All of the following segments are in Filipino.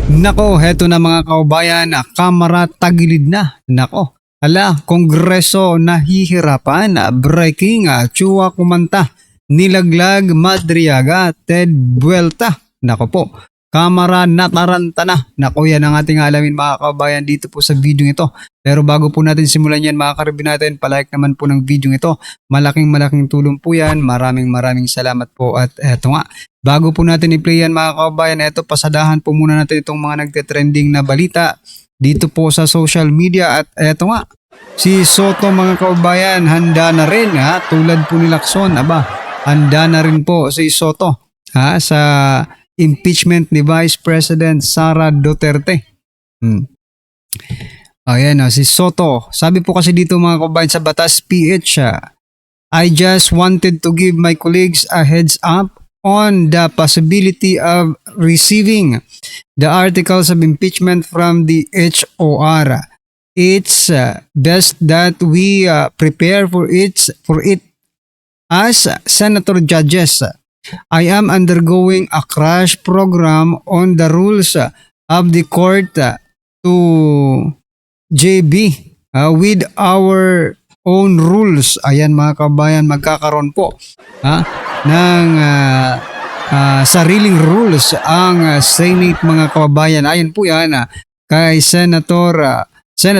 Nako, heto na mga kaubayan, kamera tagilid na. Nako, Kongreso nahihirapan, breaking, Chua kumanta, nilaglag Madriaga, Ted Buelta. Nako po, kamera nataranta na. Nako, yan ang ating alamin mga kaubayan dito po sa video ito. Pero bago po natin simulan yan mga karibin natin, palike naman po ng video ito. Malaking tulong po yan. Maraming salamat po at eto nga. Bago po natin i-play yan mga kaubayan, eto pasadahan po muna natin itong mga nagte-trending na balita dito po sa social media at eto nga. Si Soto mga kaubayan, handa na rin tulad po ni Lacson, handa na rin po si Soto sa impeachment ni Vice President Sara Duterte. Ayan si Soto. Sabi po kasi dito mga kaubayan sa Batas PH, I just wanted to give my colleagues a heads up on the possibility of receiving the articles of impeachment from the HOR. It's best that we prepare for it as senator judges. I am undergoing a crash program on the rules of the court to JB with our own rules. Ayan mga kabayan, magkakaroon po ng sariling rules ang Senate mga kababayan. Ayon po yan kay Senate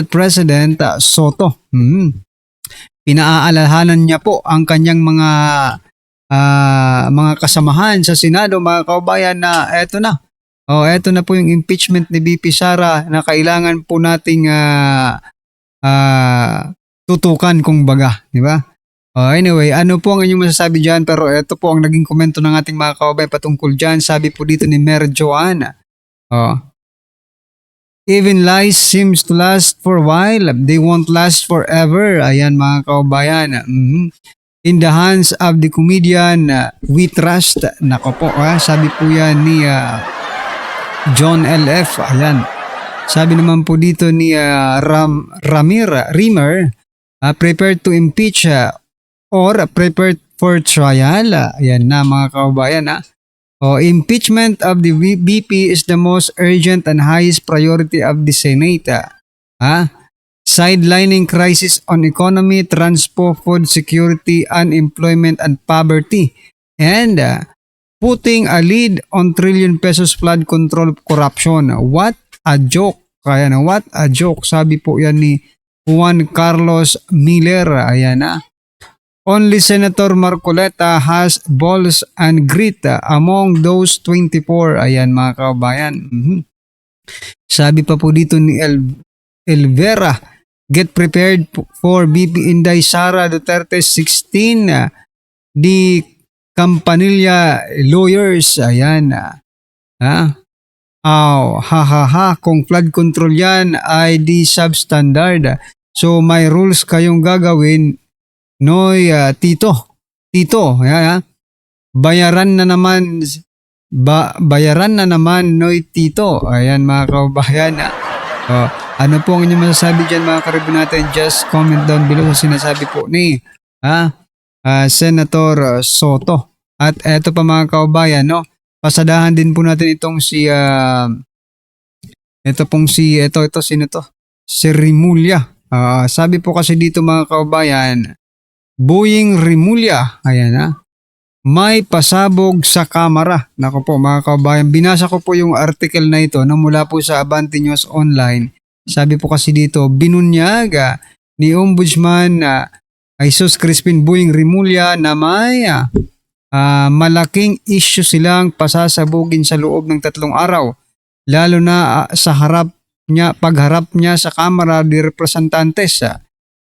President Soto. Pinaalalahanan niya po ang kanyang mga kasamahan sa Senado mga kababayan na eto na. Eto na po yung impeachment ni BP Sara na kailangan po nating tutukan kung baga, di ba? Anyway, ano po ang inyong masasabi dyan? Pero ito po ang naging komento ng ating mga kababayan patungkol dyan. Sabi po dito ni Mer Joanna. Even lies seems to last for a while. They won't last forever. Ayan mga kababayan. In the hands of the comedian, we trust. Nako po, sabi po yan ni John LF. Ayan. Sabi naman po dito ni Rimmer, prepared to impeach or prepared for trial. Ayan na mga kababayan. Impeachment of the BP is the most urgent and highest priority of the Senate. Sidelining crisis on economy, transport, food security, unemployment, and poverty. And putting a lead on trillion pesos flood control corruption. What a joke. Kaya na, what a joke. Sabi po yan ni Juan Carlos Miller. Ayan na. Only Senator Marcoleta has balls and grit among those 24. Ayan mga kababayan. Sabi pa po dito ni Elvera, get prepared for BP Inday Sara Duterte 16. The Campanilla lawyers. Ayan. Kung flood control yan ay di substandard. So may rules kayong gagawin. Noy, Tito, bayaran na naman Noy Tito. Ayan mga kababayan. Ano po ang inyong masasabi dyan mga karibin natin? Just comment down below sa sinasabi po ni Senator Soto. At eto pa mga kababayan, pasadahan din po natin itong si si Rimulya. Sabi po kasi dito mga kababayan, Boying Rimulya, ayan may pasabog sa kamera. Nako po mga kababayan, binasa ko po yung article na ito mula po sa Abante News Online. Sabi po kasi dito, binunyag ni Ombudsman Jesus Crispin Boying Rimulya na may malaking issue silang pasasabugin sa loob ng 3 araw. Lalo na sa pagharap niya sa Kamara de Representantes.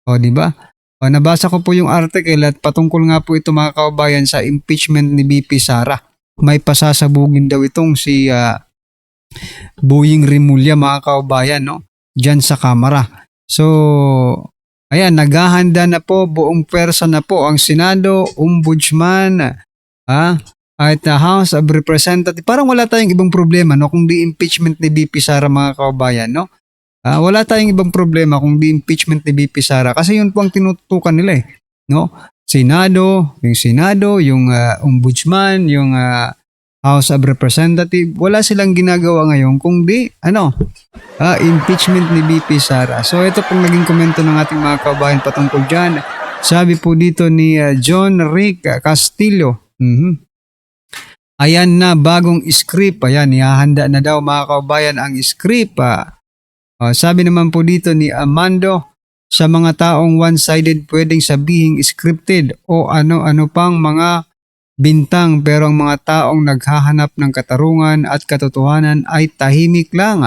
Di ba? Nabasa ko po yung article at patungkol nga po ito mga kababayan sa impeachment ni BP Sara. May pasasabugin daw itong si Boying Rimulya mga kababayan dyan sa Kamara. So, ayan, naghahanda na po, buong pwersa na po ang Senado, Ombudsman, at the House of Representatives. Parang wala tayong ibang problema kung di impeachment ni BP Sara mga kababayan. Wala tayong ibang problema kung di impeachment ni BP Sara kasi yun po ang tinutukan nila Senado, yung Ombudsman, yung House of Representative, wala silang ginagawa ngayon kundi impeachment ni BP Sara. So ito pong naging komento ng ating mga kabayan patungkol dyan. Sabi po dito ni John Rick Castillo, ayan na bagong script, ayan, ihahanda na daw mga kabayan ang script. Sabi naman po dito ni Amando, sa mga taong one-sided pwedeng sabihing scripted o ano-ano pang mga bintang, pero ang mga taong naghahanap ng katarungan at katotohanan ay tahimik lang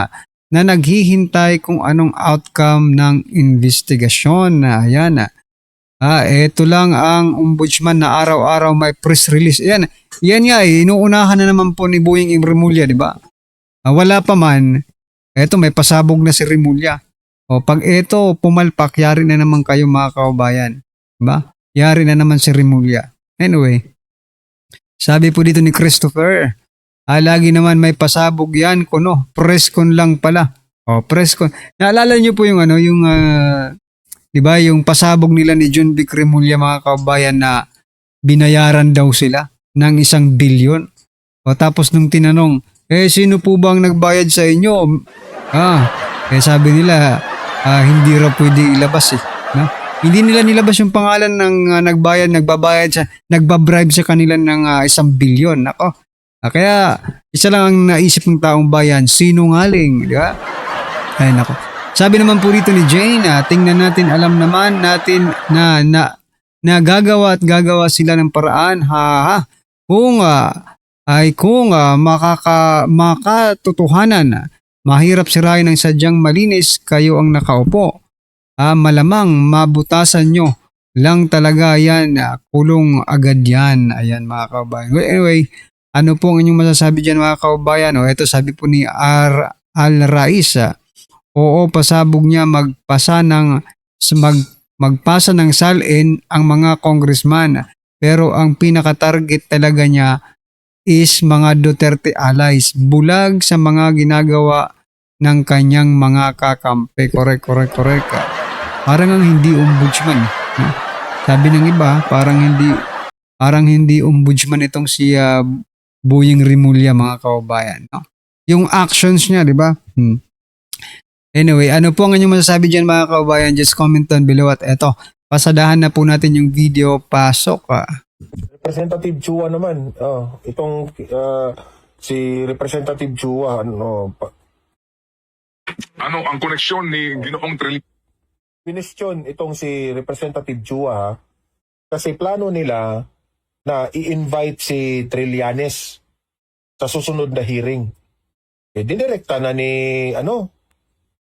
na naghihintay kung anong outcome ng investigasyon. Ayan. Ito lang ang ombudsman na araw-araw may press release. Yan nga, inuunahan na naman po ni Boying Rimulya, di ba? Wala pa man, eto may pasabog na si Rimulya. O pag ito pumalpak, yari na naman kayo mga kababayan. Diba? Yari na naman si Rimulya. Anyway, sabi po dito ni Christopher, lagi naman may pasabog yan, press con lang pala. Press con. Naalala niyo po yung diba, yung pasabog nila ni John Vic Rimulya mga kababayan na binayaran daw sila ng 1 bilyon. Tapos nung tinanong, sino po bang nagbayad sa inyo? Sabi nila, hindi raw pwede ilabas no? Hindi nila nilabas yung pangalan ng nagbabribe sa kanila ng 1 bilyon. Nako. Kaya isa lang ang naisip ng taong bayan, sinungaling, di ba? Ay nako. Sabi naman po rito ni Jane, tingnan natin, alam naman natin na gagawa sila ng paraan, kung makatotohanan, mahirap sirain ng sadyang malinis, kayo ang nakaupo. Malamang mabutasan nyo lang talaga yan, kulong agad yan. Ayan mga kababayan. Well, anyway, ano po ang inyong masasabi dyan mga kababayan? Ito sabi po ni Al-Rais, oo, pasabog niya magpasa ng salin ang mga congressman. Pero ang pinaka-target talaga niya is mga Duterte allies. Bulag sa mga ginagawa ng kanyang mga kakampi. Correct. Parang ang hindi ombudsman. No? Sabi ng iba, parang hindi ombudsman itong si Boying Rimulya mga kababayan. No? Yung actions niya, di ba? Anyway, ano po ang inyong masasabi dyan mga kababayan? Just comment down below at eto, pasadahan na po natin yung video. Pasok. Representative Chua naman, itong si Representative Chua, ano ang koneksyon ni Ginoong Trillian? Pinestyon itong si Representative Chua kasi plano nila na i-invite si Trillanes sa susunod na hearing. Dinirekta na ni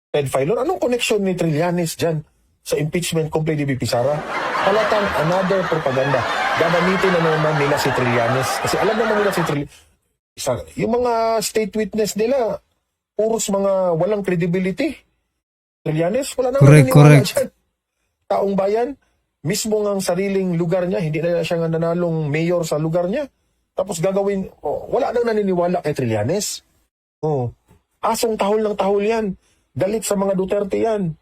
Ted Filon. Anong koneksyon ni Trillanes dyan sa impeachment complaint ni BP Sara? Halatang another propaganda. Gagamitin na naman nila si Trillanes. Kasi alam naman nila si Trillanes. Yung mga state witness nila, puros mga walang credibility. Trillanes, wala nang naniniwala dyan. Taong bayan, mismo ng sariling lugar niya, hindi na siya nga nanalong mayor sa lugar niya. Tapos gagawin, wala nang naniniwala kay Trillanes. Asong tahol ng tahol yan. Galit sa mga Duterte yan.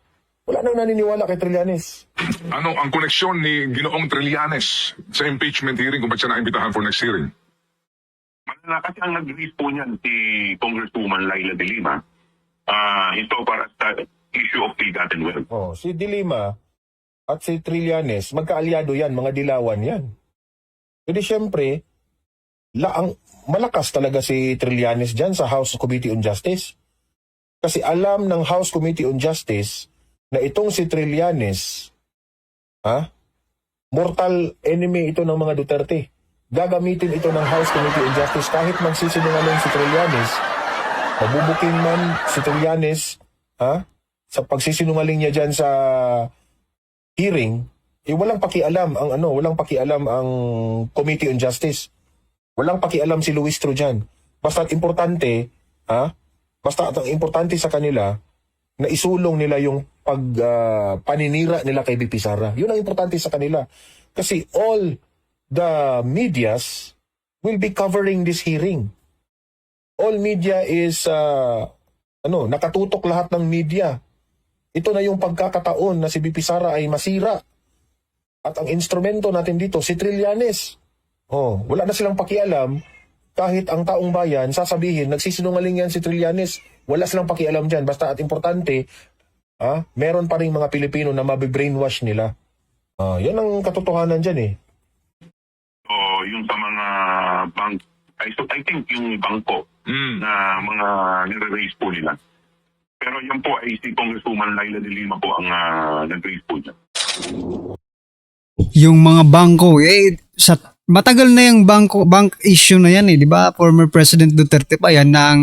Wala nang naniniwala kay Trillanes. Ano ang koneksyon ni Ginoong Trillanes sa impeachment hearing kung ba't siya naimbitahan for next hearing? Malala kasi ang nag-lead po niyan si Congresswoman Laila de Lima ito para sa issue of Tigat and Well. Si de Lima at si Trillanes, magkaalyado yan, mga dilawan yan. Jadi syempre, malakas talaga si Trillanes dyan sa House Committee on Justice. Kasi alam ng House Committee on Justice na itong si Trillanes, mortal enemy ito ng mga Duterte. Gagamitin ito ng House Committee on Justice kahit magsisinungaling si Trillanes, mabubuking man si Trillanes, sa pagsisinungaling niya dyan sa hearing, walang pakialam ang Committee on Justice. Walang pakialam si Luis Tro dyan. Basta importante, basta ang importante sa kanila na isulong nila yung paninira nila kay BP Sara. Yun ang importante sa kanila. Kasi all the medias will be covering this hearing. All media is, nakatutok lahat ng media. Ito na yung pagkakataon na si BP Sara ay masira. At ang instrumento natin dito, si Trillanes. Wala na silang pakialam kahit ang taong bayan sasabihin, nagsisinungaling yan si Trillanes, wala silang pakialam dyan. Basta at importante, meron pa rin mga Pilipino na mabibrainwash nila. Yan ang katotohanan dyan eh. So, yung sa mga bank, I think yung bangko na mga nire-raise po nila. Pero yan po ay si Congresswoman Laila de Lima po ang nag-raise po niya. Yung mga bangko, matagal na yung bank issue na yan, di ba? Former President Duterte pa yan na ang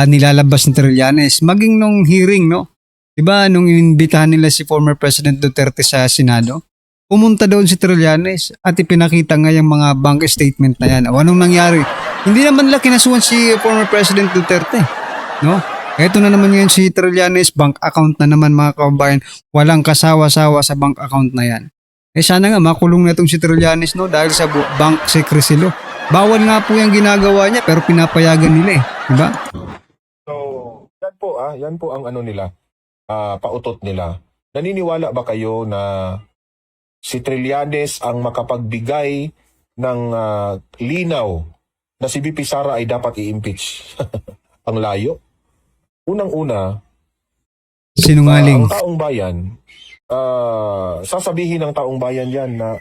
nilalabas ni Trillanes. Maging nung hearing, no? Di ba, nung inimbitahan nila si former President Duterte sa Senado, pumunta doon si Trillanes at ipinakita nga yung mga bank statement na yan. O anong nangyari? Hindi naman nila kinasuhan si former President Duterte, no? Ito na naman yun si Trillanes, bank account na naman mga kababayan. Walang kasawa-sawa sa bank account na yan. Sana nga makulong na itong si Trillanes, no, dahil sa bank secrecy law. Bawal nga po yung ginagawa niya pero pinapayagan nila diba? So, yan po ang ano nila, pautot nila. Naniniwala ba kayo na si Trillanes ang makapagbigay ng linaw na si VP Sara ay dapat i-impeach? Ang layo. Unang-una, Sinungaling. ang taong bayan, sasabihin ng taong bayan yan na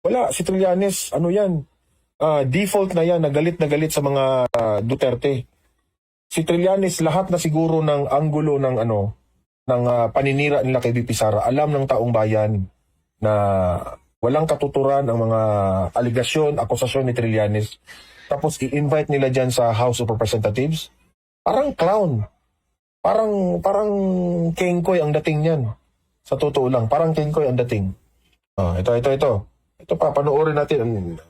wala, si Trillanes, ano yan, default na yan, nagalit sa mga Duterte. Si Trillanes, lahat na siguro ng anggulo ng paninira nila kay VP Sara, alam ng taong bayan na walang katuturan ang mga aligasyon, akusasyon ni Trillanes. Tapos i-invite nila dyan sa House of Representatives. Parang clown. Parang kengkoy ang dating niyan. Sa totoo lang, parang kengkoy ang dating. Ito. Ito pa, panoorin natin.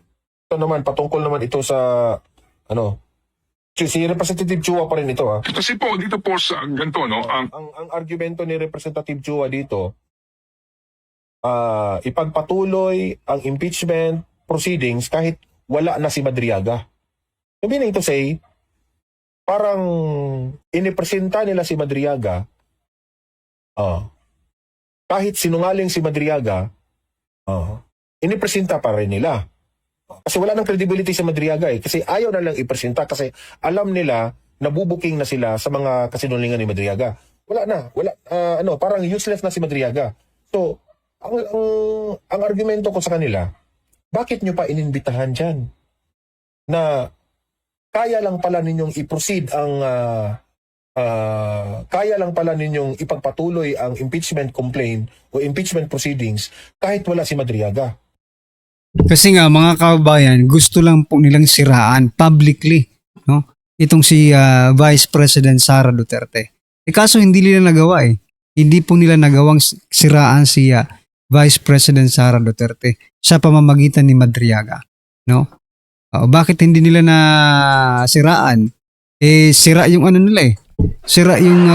Ito naman, patungkol naman ito sa, si Representative Chua pa rin ito, Kasi po, dito po sa ganito, no? Ang argumento ni Representative Chua dito, ipagpatuloy ang impeachment proceedings kahit wala na si Madriaga. Yung meaning to say, parang inipresenta nila si Madriaga, kahit sinungaling si Madriaga, inipresenta pa rin nila. Kasi wala nang credibility si Madriaga kasi ayaw na lang ipresenta kasi alam nila nabubuking na sila sa mga kasinungalingan ni Madriaga. Parang useless na si Madriaga. So, ang argumento ko sa kanila, bakit nyo pa ininbitahan dyan? Na kaya lang pala ninyong i-proceed kaya lang pala ninyong ipagpatuloy ang impeachment complaint o impeachment proceedings kahit wala si Madriaga. Kasi nga mga kababayan, gusto lang po nilang siraan publicly, no? Itong si Vice President Sara Duterte. Kaso hindi nila nagawa Hindi po nila nagawang siraan si Vice President Sara Duterte sa pamamagitan ni Madriaga, no? Bakit hindi nila na siraan? Sira yung nila Sira yung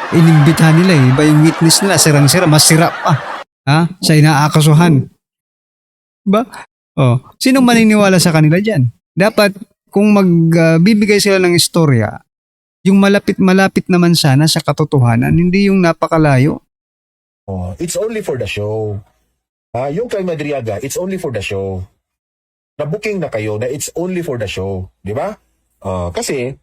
inimbitahan nila Iba yung witness nila, sirang-sira, mas sira pa sa inaakasuhan. Diba? Sinong maniniwala sa kanila dyan? Dapat, kung magbibigay sila ng istorya, yung malapit naman sana sa katotohanan, hindi yung napakalayo. It's only for the show. Yung kay Madriaga, it's only for the show. Na-booking na kayo na it's only for the show. Di ba? Kasi,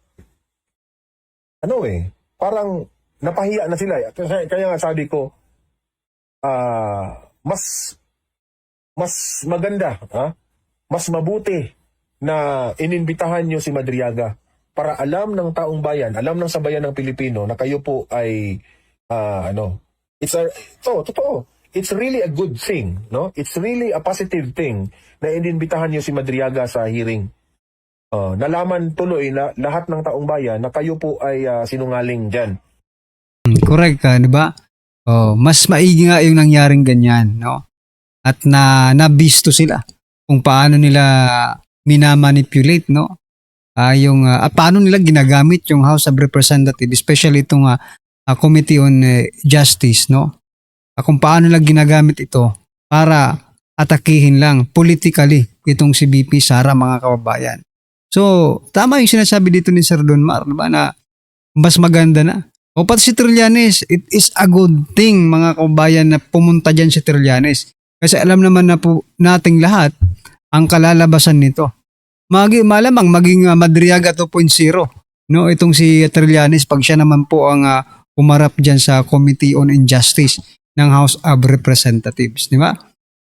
parang napahiya na sila. Kaya nga sabi ko, mas maganda, mas mabuti na ininbitahan nyo si Madriaga para alam ng taong bayan, alam ng sambayan ng Pilipino na kayo po ay, totoo. It's really a good thing, no? It's really a positive thing na ininbitahan nyo si Madriaga sa hearing. Nalaman tuloy na lahat ng taong bayan na kayo po ay sinungaling dyan. Correct ka, di ba? Mas maigi nga yung nangyaring ganyan, no? At nabisto sila kung paano nila minamanipulate, no? At paano nila ginagamit yung House of Representatives, especially itong Committee on Justice, no? Kung paano nila ginagamit ito para atakihin lang politically itong si VP Sara, mga kababayan. So, tama yung sinasabi dito ni Sir Don Mar, diba, na mas maganda na. O pati si Trillanes, it is a good thing, mga kababayan, na pumunta dyan si Trillanes. Kasi alam naman na po nating lahat ang kalalabasan nito. malamang maging Madriaga 2.0, no, itong si Trillanes pag siya naman po ang umarap diyan sa Committee on Injustice ng House of Representatives, di ba?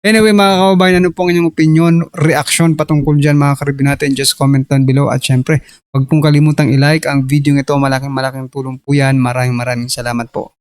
Anyway, mga kababayan, ano pong inyong opinion, reaction patungkol dyan, mga karibin natin, just comment down below. At syempre, huwag pong kalimutang i-like ang video ito. Malaking tulong po yan. Maraming salamat po.